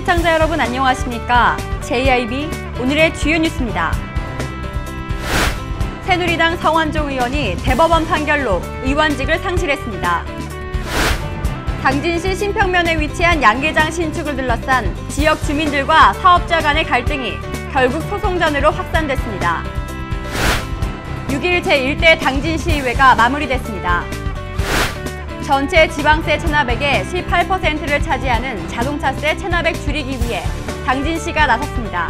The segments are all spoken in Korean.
시청자 여러분 안녕하십니까? JIB 오늘의 주요 뉴스입니다. 새누리당 성완종 의원이 대법원 판결로 의원직을 상실했습니다. 당진시 신평면에 위치한 양계장 신축을 둘러싼 지역 주민들과 사업자 간의 갈등이 결국 소송전으로 확산됐습니다. 6일 제1대 당진시의회가 마무리됐습니다. 전체 지방세 체납액의 18%를 차지하는 자동차세 체납액 줄이기 위해 당진시가 나섰습니다.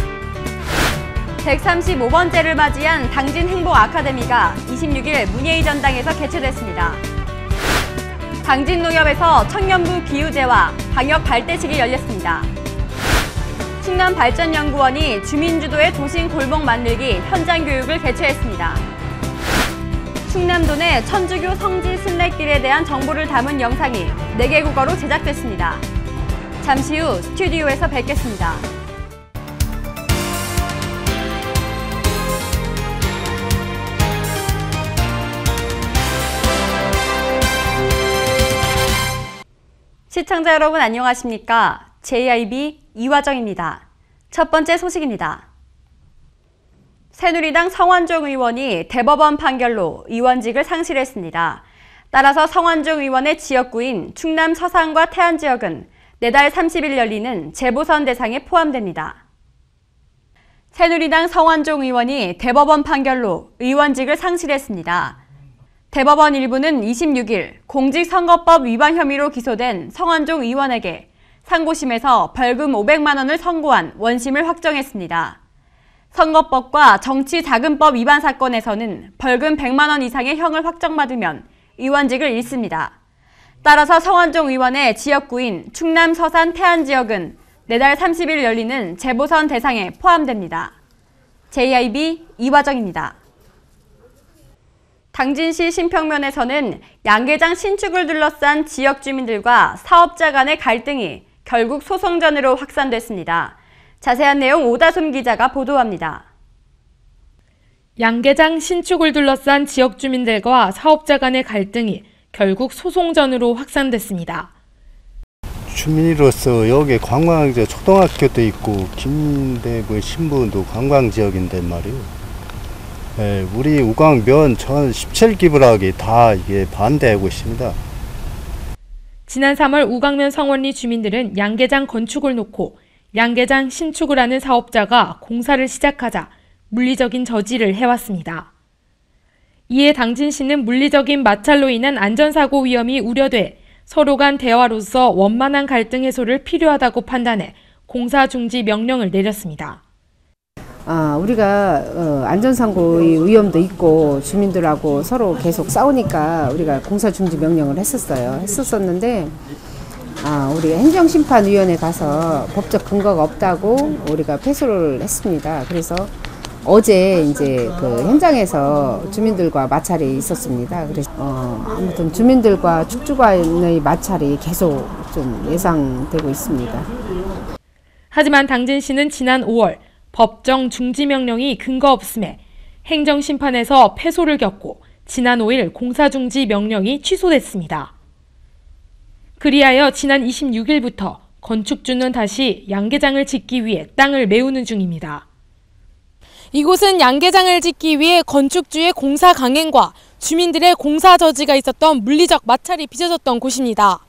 135번째를 맞이한 당진 행복 아카데미가 26일 문예의 전당에서 개최됐습니다. 당진 농협에서 청년부 기후제와 방역 발대식이 열렸습니다. 충남발전연구원이 주민주도의 도심 골목 만들기 현장 교육을 개최했습니다. 충남도 내 천주교 성지 순례길에 대한 정보를 담은 영상이 4개 국어로 제작됐습니다. 잠시 후 스튜디오에서 뵙겠습니다. 시청자 여러분 안녕하십니까? JIB 이화정입니다. 첫 번째 소식입니다. 새누리당 성완종 의원이 대법원 판결로 의원직을 상실했습니다. 따라서 성완종 의원의 지역구인 충남 서산과 태안 지역은 내달 30일 열리는 재보선 대상에 포함됩니다. 새누리당 성완종 의원이 대법원 판결로 의원직을 상실했습니다. 대법원 1부는 26일 공직선거법 위반 혐의로 기소된 성완종 의원에게 상고심에서 벌금 500만 원을 선고한 원심을 확정했습니다. 선거법과 정치자금법 위반 사건에서는 벌금 100만 원 이상의 형을 확정받으면 의원직을 잃습니다. 따라서 성완종 의원의 지역구인 충남 서산 태안 지역은 내달 30일 열리는 재보선 대상에 포함됩니다. JIB 이화정입니다. 당진시 신평면에서는 양계장 신축을 둘러싼 지역 주민들과 사업자 간의 갈등이 결국 소송전으로 확산됐습니다. 자세한 내용 오다솜 기자가 보도합니다. 양계장 신축을 둘러싼 지역 주민들과 사업자 간의 갈등이 결국 소송전으로 확산됐습니다. 주민으로서 여기 관광지역 초등학교도 있고 김대부 신부도 관광지역인데 말이에요. 우리 우광면 전 17기블하기 다 이게 반대하고 있습니다. 지난 3월 우광면 성원리 주민들은 양계장 건축을 놓고 양계장 신축을 하는 사업자가 공사를 시작하자 물리적인 저지를 해왔습니다. 이에 당진시는 물리적인 마찰로 인한 안전사고 위험이 우려돼 서로 간 대화로서 원만한 갈등 해소를 필요하다고 판단해 공사 중지 명령을 내렸습니다. 우리가 안전사고의 위험도 있고 주민들하고 서로 계속 싸우니까 우리가 공사 중지 명령을 했었는데 우리가 행정심판위원회 가서 법적 근거가 없다고 우리가 패소를 했습니다. 그래서 어제 이제 그 현장에서 주민들과 마찰이 있었습니다. 그래서 아무튼 주민들과 축주간의 마찰이 계속 좀 예상되고 있습니다. 하지만 당진시는 지난 5월 법정 중지 명령이 근거 없음에 행정심판에서 패소를 겪고 지난 5일 공사 중지 명령이 취소됐습니다. 그리하여 지난 26일부터 건축주는 다시 양계장을 짓기 위해 땅을 메우는 중입니다. 이곳은 양계장을 짓기 위해 건축주의 공사 강행과 주민들의 공사 저지가 있었던 물리적 마찰이 빚어졌던 곳입니다.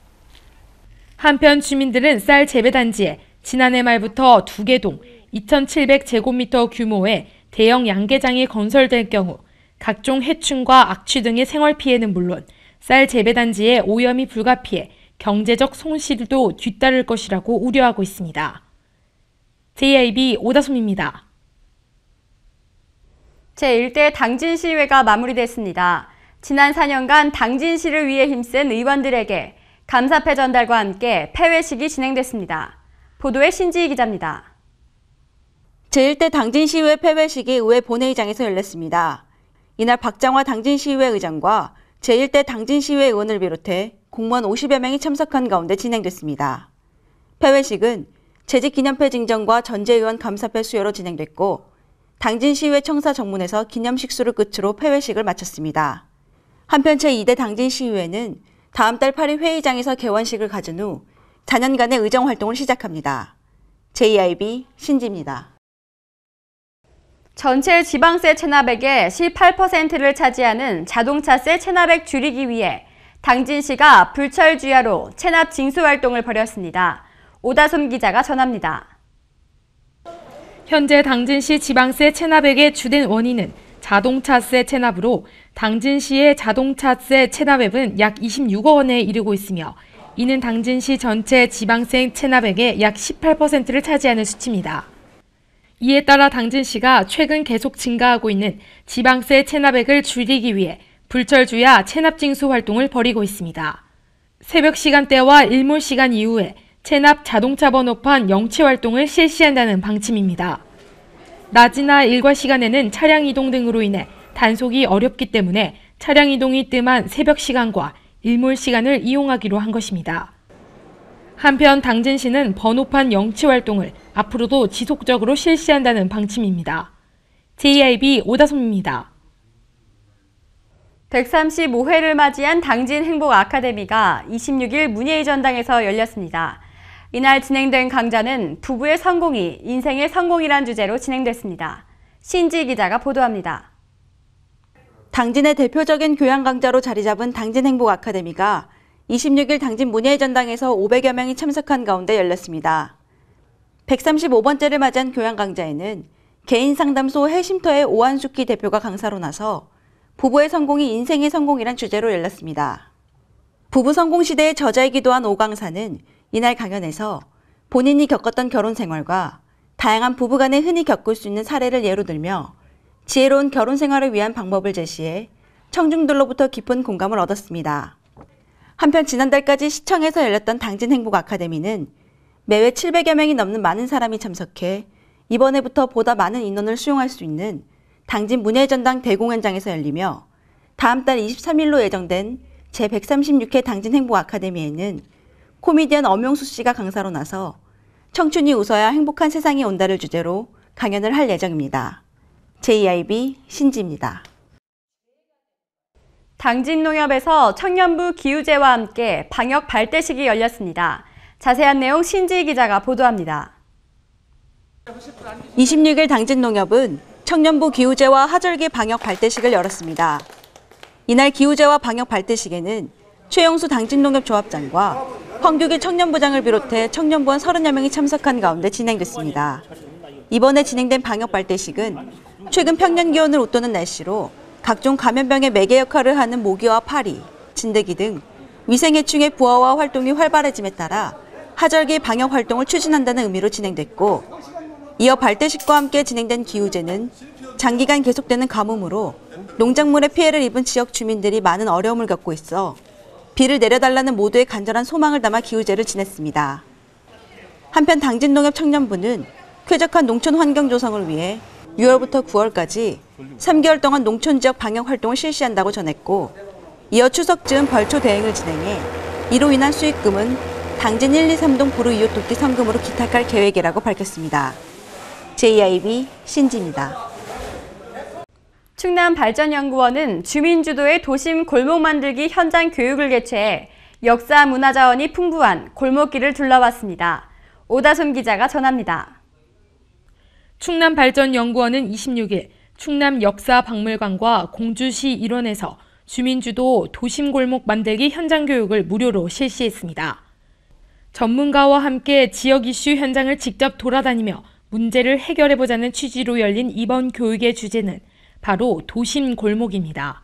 한편 주민들은 쌀 재배단지에 지난해 말부터 2개 동 2,700제곱미터 규모의 대형 양계장이 건설될 경우 각종 해충과 악취 등의 생활 피해는 물론 쌀 재배단지에 오염이 불가피해 경제적 손실도 뒤따를 것이라고 우려하고 있습니다. JIB 오다솜입니다. 제1대 당진시의회가 마무리됐습니다. 지난 4년간 당진시를 위해 힘쓴 의원들에게 감사패 전달과 함께 폐회식이 진행됐습니다. 보도에 신지희 기자입니다. 제1대 당진시의회 폐회식이 의회 본회의장에서 열렸습니다. 이날 박장화 당진시의회 의장과 제1대 당진시의회 의원을 비롯해 공무원 50여 명이 참석한 가운데 진행됐습니다. 폐회식은 재직기념패 증정과 전재의원 감사패 수여로 진행됐고 당진시의회 청사정문에서 기념식수를 끝으로 폐회식을 마쳤습니다. 한편 제2대 당진시의회는 다음 달 8일 회의장에서 개원식을 가진 후 4년간의 의정활동을 시작합니다. JIB 신지입니다. 전체 지방세 체납액의 18%를 차지하는 자동차세 체납액 줄이기 위해 당진시가 불철주야로 체납 징수 활동을 벌였습니다. 오다솜 기자가 전합니다. 현재 당진시 지방세 체납액의 주된 원인은 자동차세 체납으로 당진시의 자동차세 체납액은 약 26억 원에 이르고 있으며 이는 당진시 전체 지방세 체납액의 약 18%를 차지하는 수치입니다. 이에 따라 당진시가 최근 계속 증가하고 있는 지방세 체납액을 줄이기 위해 불철주야 체납징수 활동을 벌이고 있습니다. 새벽 시간대와 일몰 시간 이후에 체납 자동차 번호판 영치 활동을 실시한다는 방침입니다. 낮이나 일과 시간에는 차량 이동 등으로 인해 단속이 어렵기 때문에 차량 이동이 뜸한 새벽 시간과 일몰 시간을 이용하기로 한 것입니다. 한편 당진시는 번호판 영치 활동을 앞으로도 지속적으로 실시한다는 방침입니다. JIB 오다솜입니다. 135회를 맞이한 당진 행복 아카데미가 26일 문예의 전당에서 열렸습니다. 이날 진행된 강좌는 부부의 성공이 인생의 성공이란 주제로 진행됐습니다. 신지 기자가 보도합니다. 당진의 대표적인 교양 강좌로 자리 잡은 당진 행복 아카데미가 26일 당진 문예의 전당에서 500여 명이 참석한 가운데 열렸습니다. 135번째를 맞이한 교양 강좌에는 개인 상담소 해쉼터의 오한숙희 대표가 강사로 나서 부부의 성공이 인생의 성공이란 주제로 열렸습니다. 부부 성공 시대의 저자이기도 한 오 강사는 이날 강연에서 본인이 겪었던 결혼 생활과 다양한 부부간에 흔히 겪을 수 있는 사례를 예로 들며 지혜로운 결혼 생활을 위한 방법을 제시해 청중들로부터 깊은 공감을 얻었습니다. 한편 지난달까지 시청에서 열렸던 당진 행복 아카데미는 매회 700여 명이 넘는 많은 사람이 참석해 이번에부터 보다 많은 인원을 수용할 수 있는 당진 문예의 전당 대공연장에서 열리며 다음 달 23일로 예정된 제136회 당진 행복 아카데미에는 코미디언 엄용수 씨가 강사로 나서 청춘이 웃어야 행복한 세상이 온다를 주제로 강연을 할 예정입니다. JIB 신지입니다. 당진농협에서 청년부 기우제와 함께 방역 발대식이 열렸습니다. 자세한 내용 신지 기자가 보도합니다. 26일 당진농협은 청년부 기우제와 하절기 방역 발대식을 열었습니다. 이날 기우제와 방역 발대식에는 최영수 당진농협 조합장과 황규기 청년부장을 비롯해 청년부원 30여 명이 참석한 가운데 진행됐습니다. 이번에 진행된 방역 발대식은 최근 평년 기온을 웃도는 날씨로 각종 감염병의 매개 역할을 하는 모기와 파리, 진드기 등 위생해충의 부화와 활동이 활발해짐에 따라 하절기 방역 활동을 추진한다는 의미로 진행됐고, 이어 발대식과 함께 진행된 기우제는 장기간 계속되는 가뭄으로 농작물에 피해를 입은 지역 주민들이 많은 어려움을 겪고 있어 비를 내려달라는 모두의 간절한 소망을 담아 기우제를 지냈습니다. 한편 당진농협 청년부는 쾌적한 농촌 환경 조성을 위해 6월부터 9월까지 3개월 동안 농촌 지역 방역 활동을 실시한다고 전했고, 이어 추석 즈음 벌초 대행을 진행해 이로 인한 수익금은 당진 1, 2, 3동 부루 이웃 돕기 성금으로 기탁할 계획이라고 밝혔습니다. JIB 신지입니다. 충남발전연구원은 주민주도의 도심 골목 만들기 현장 교육을 개최해 역사 문화자원이 풍부한 골목길을 둘러봤습니다. 오다솜 기자가 전합니다. 충남발전연구원은 26일 충남역사박물관과 공주시 일원에서 주민주도 도심골목 만들기 현장 교육을 무료로 실시했습니다. 전문가와 함께 지역 이슈 현장을 직접 돌아다니며 문제를 해결해보자는 취지로 열린 이번 교육의 주제는 바로 도심골목입니다.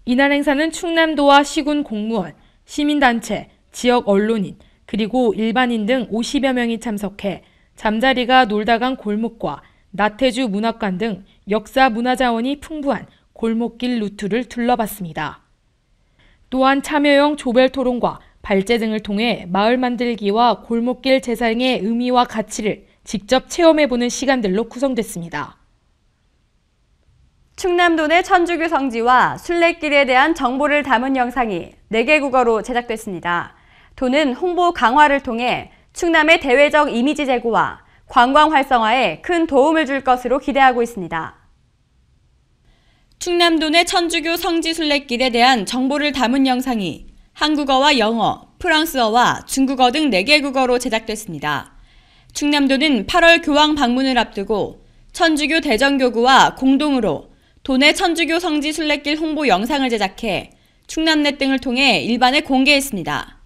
이날 행사는 충남도와 시군 공무원, 시민단체, 지역 언론인, 그리고 일반인 등 50여 명이 참석해 잠자리가 놀다 간 골목과 나태주 문학관 등 역사 문화자원이 풍부한 골목길 루트를 둘러봤습니다. 또한 참여형 조별 토론과 발제 등을 통해 마을 만들기와 골목길 재생의 의미와 가치를 직접 체험해보는 시간들로 구성됐습니다. 충남도 내 천주교 성지와 순례길에 대한 정보를 담은 영상이 4개 국어로 제작됐습니다. 도는 홍보 강화를 통해 충남의 대외적 이미지 제고와 관광 활성화에 큰 도움을 줄 것으로 기대하고 있습니다. 충남도 내 천주교 성지 순례길에 대한 정보를 담은 영상이 한국어와 영어, 프랑스어와 중국어 등 4개 국어로 제작됐습니다. 충남도는 8월 교황 방문을 앞두고 천주교 대전교구와 공동으로 도내 천주교 성지 순례길 홍보 영상을 제작해 충남넷 등을 통해 일반에 공개했습니다.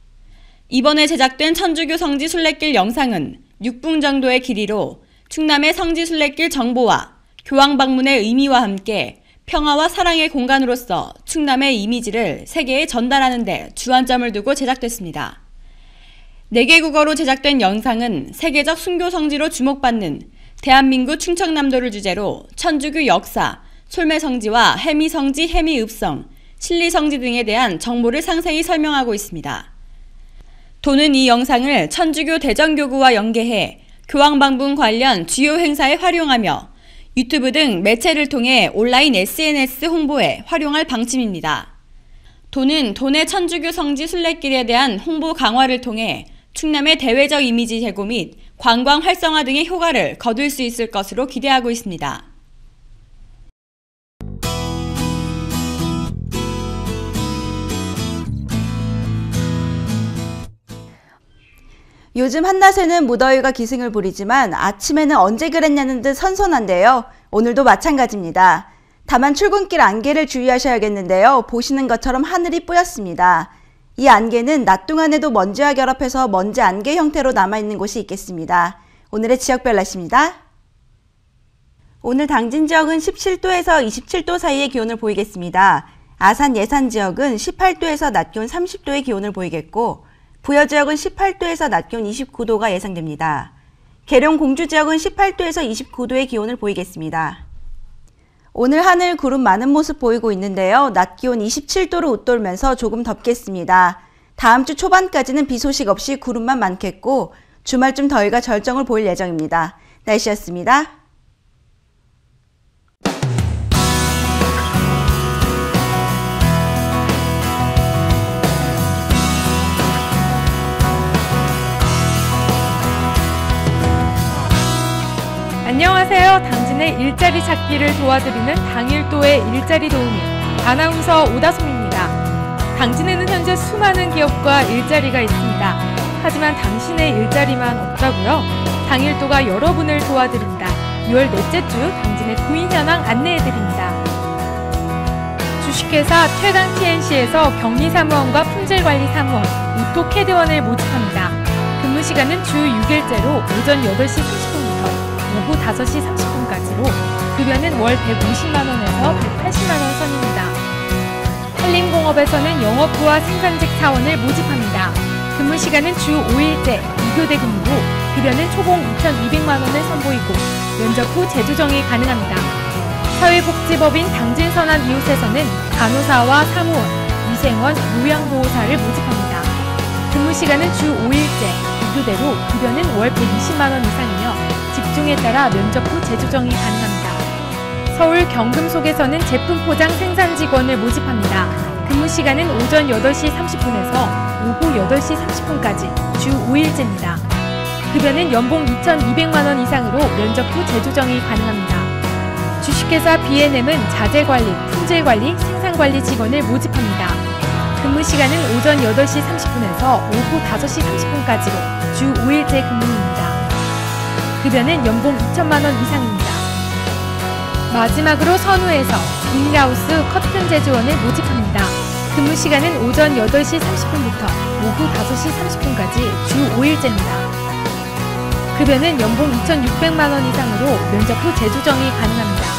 이번에 제작된 천주교 성지 순례길 영상은 6분 정도의 길이로 충남의 성지 순례길 정보와 교황 방문의 의미와 함께 평화와 사랑의 공간으로서 충남의 이미지를 세계에 전달하는 데 주안점을 두고 제작됐습니다. 4개 국어로 제작된 영상은 세계적 순교 성지로 주목받는 대한민국 충청남도를 주제로 천주교 역사, 솔매성지와 해미성지, 해미읍성, 신리성지 등에 대한 정보를 상세히 설명하고 있습니다. 도는 이 영상을 천주교 대전교구와 연계해 교황 방문 관련 주요 행사에 활용하며 유튜브 등 매체를 통해 온라인 SNS 홍보에 활용할 방침입니다. 도는 도내 천주교 성지 순례길에 대한 홍보 강화를 통해 충남의 대외적 이미지 제고 및 관광 활성화 등의 효과를 거둘 수 있을 것으로 기대하고 있습니다. 요즘 한낮에는 무더위가 기승을 부리지만 아침에는 언제 그랬냐는 듯 선선한데요. 오늘도 마찬가지입니다. 다만 출근길 안개를 주의하셔야겠는데요. 보시는 것처럼 하늘이 뿌였습니다. 이 안개는 낮 동안에도 먼지와 결합해서 먼지 안개 형태로 남아있는 곳이 있겠습니다. 오늘의 지역별 날씨입니다. 오늘 당진 지역은 17도에서 27도 사이의 기온을 보이겠습니다. 아산 예산 지역은 18도에서 낮 기온 30도의 기온을 보이겠고 부여 지역은 18도에서 낮 기온 29도가 예상됩니다. 계룡 공주 지역은 18도에서 29도의 기온을 보이겠습니다. 오늘 하늘 구름 많은 모습 보이고 있는데요. 낮 기온 27도로 웃돌면서 조금 덥겠습니다. 다음 주 초반까지는 비 소식 없이 구름만 많겠고 주말쯤 더위가 절정을 보일 예정입니다. 날씨였습니다. 안녕하세요. 당진의 일자리 찾기를 도와드리는 당일도의 일자리 도우미 아나운서 오다솜입니다. 당진에는 현재 수많은 기업과 일자리가 있습니다. 하지만 당신의 일자리만 없다고요? 당일도가 여러분을 도와드립니다. 6월 넷째 주 당진의 구인 현황 안내해드립니다. 주식회사 최강 TNC에서 격리사무원과 품질관리사무원, 오토캐드원을 모집합니다. 근무 시간은 주 6일째로 오전 8시 30분부터 오후 5시 30분까지로 급여는 월 150만원에서 180만원 선입니다. 한림공업에서는 영업부와 생산직 사원을 모집합니다. 근무 시간은 주 5일째 2교대 근무로 급여는 초봉 2,200만원을 선보이고 면접 후 재조정이 가능합니다. 사회복지법인 당진선안 이웃에서는 간호사와 사무원, 위생원, 요양보호사를 모집합니다. 근무 시간은 주 5일째 2교대로 급여는 월 120만원 이상이며 직종에 따라 면접 후 재조정이 가능합니다. 서울 경금속에서는 제품 포장 생산 직원을 모집합니다. 근무 시간은 오전 8시 30분에서 오후 8시 30분까지 주 5일째입니다. 급여는 연봉 2,200만원 이상으로 면접 후 재조정이 가능합니다. 주식회사 B&M은 자재관리, 품질관리, 생산관리 직원을 모집합니다. 근무 시간은 오전 8시 30분에서 오후 5시 30분까지로 주 5일째 근무입니다. 급여는 연봉 2천만원 이상입니다. 마지막으로 선우에서 잉하우스 커튼 제조원을 모집합니다. 근무 시간은 오전 8시 30분부터 오후 5시 30분까지 주 5일째입니다. 급여는 연봉 2,600만원 이상으로 면접 후 재조정이 가능합니다.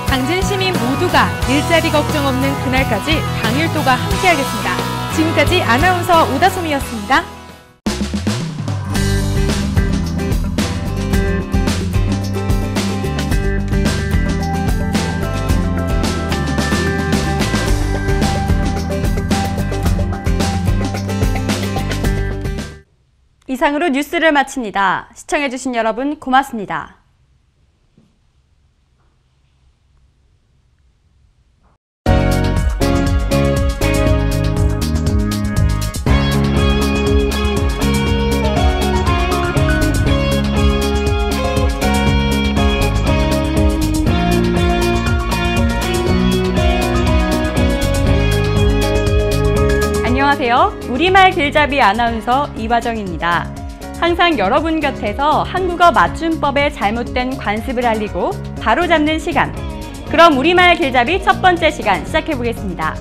당진 시민 모두가 일자리 걱정 없는 그날까지 당일도가 함께하겠습니다. 지금까지 아나운서 오다솜이었습니다. 이상으로 뉴스를 마칩니다. 시청해주신 여러분 고맙습니다. 안녕하세요. 우리말 길잡이 아나운서 이화정입니다. 항상 여러분 곁에서 한국어 맞춤법의 잘못된 관습을 알리고 바로잡는 시간. 그럼 우리말 길잡이 첫 번째 시간 시작해보겠습니다.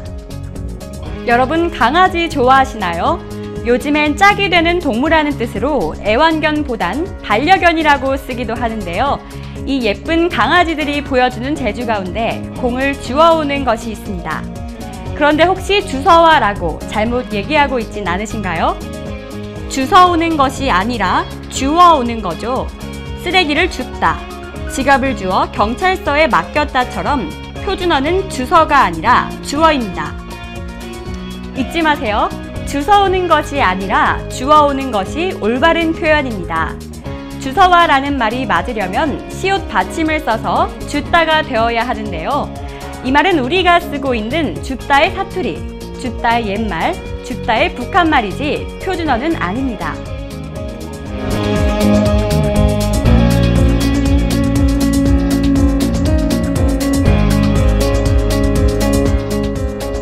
여러분 강아지 좋아하시나요? 요즘엔 짝이 되는 동물하는 뜻으로 애완견보단 반려견이라고 쓰기도 하는데요. 이 예쁜 강아지들이 보여주는 재주 가운데 공을 주워오는 것이 있습니다. 그런데 혹시 주워와라고 잘못 얘기하고 있진 않으신가요? 주워오는 것이 아니라 주워오는 거죠. 쓰레기를 줍다, 지갑을 주워 경찰서에 맡겼다처럼 표준어는 주서가 아니라 주어입니다. 잊지 마세요. 주워오는 것이 아니라 주워오는 것이 올바른 표현입니다. 주워와라는 말이 맞으려면 시옷 받침을 써서 줍다가 되어야 하는데요. 이 말은 우리가 쓰고 있는 줍다의 사투리, 줍다의 옛말, 줍다의 북한말이지 표준어는 아닙니다.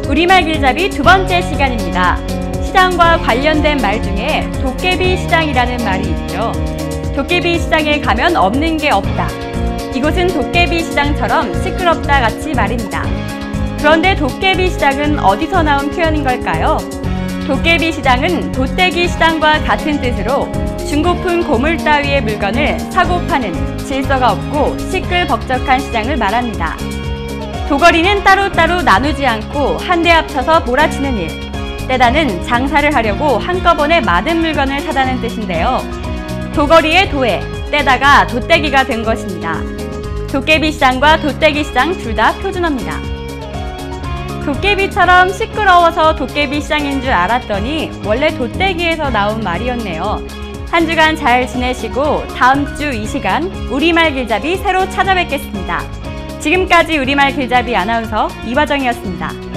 우리말 길잡이 두 번째 시간입니다. 시장과 관련된 말 중에 도깨비 시장이라는 말이 있죠. 도깨비 시장에 가면 없는 게 없다. 이곳은 도깨비 시장처럼 시끄럽다 같이 말입니다. 그런데 도깨비 시장은 어디서 나온 표현인 걸까요? 도깨비 시장은 돗대기 시장과 같은 뜻으로 중고품 고물 따위의 물건을 사고 파는 질서가 없고 시끌벅적한 시장을 말합니다. 도거리는 따로따로 나누지 않고 한데 합쳐서 몰아치는 일. 떼다는 장사를 하려고 한꺼번에 많은 물건을 사다는 뜻인데요. 도거리의 도에, 떼다가 돗대기가 된 것입니다. 도깨비 시장과 돗대기 시장 둘 다 표준어입니다. 도깨비처럼 시끄러워서 도깨비 시장인 줄 알았더니 원래 돗대기에서 나온 말이었네요. 한 주간 잘 지내시고 다음 주 이 시간 우리말 길잡이 새로 찾아뵙겠습니다. 지금까지 우리말 길잡이 아나운서 이화정이었습니다.